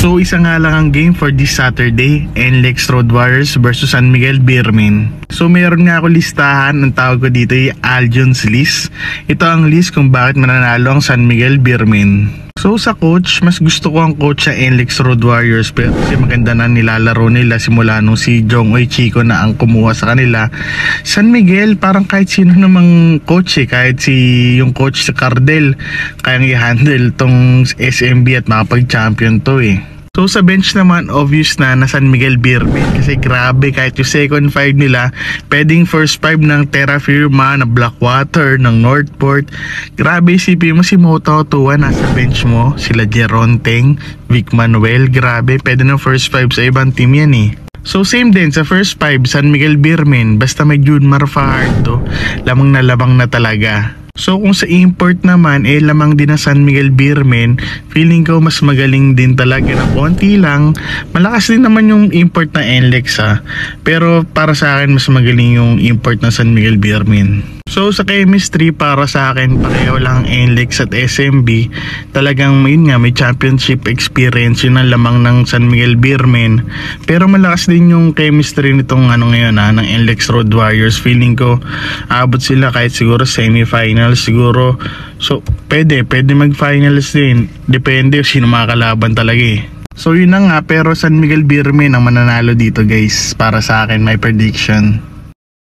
So isa nga lang ang game for this Saturday, NLEX Road Warriors versus San Miguel Beermen. So meron nga ako listahan, ang tawag ko dito ay Aljon's list. Ito ang list kung bakit mananalo ang San Miguel Beermen. So sa coach, mas gusto ko ang coach sa NLEX Road Warriors kasi maganda na nilalaro nila simula nung si Jong Oy Chico na ang kumuha sa kanila. San Miguel, parang kahit sino namang coach kahit yung coach sa Cardel, kayang i-handle tong SMB at makapag-champion to So sa bench naman, obvious na San Miguel Beermen kasi grabe, kahit yung second 5 nila, pwedeng first 5 ng Terra Firma, na Blackwater, ng Northport. Grabe, isipin mo si Mota Otua nasa bench mo, sila Geronteng, Vic Manuel, grabe, pwede ng first 5 sa ibang team yan So same din sa first 5, San Miguel Beermen, basta may Junmar Fajardo, lamang na talaga. So kung sa import naman, lamang din na San Miguel Beermen, feeling ko mas magaling din talaga na konti lang. Malakas din naman yung import na NLEX pero para sa akin mas magaling yung import na San Miguel Beermen. So sa chemistry, para sa akin pareho lang NLEX at SMB. Talagang may championship experience yun ang lamang ng San Miguel Beermen, pero malakas din yung chemistry nitong ngayon ng NLEX Road Warriors. Feeling ko abot sila kahit siguro semifinals siguro. So pwede mag-finals din, depende sino makakalaban talaga So yun na nga, pero San Miguel Beermen ang mananalo dito guys, para sa akin, my prediction.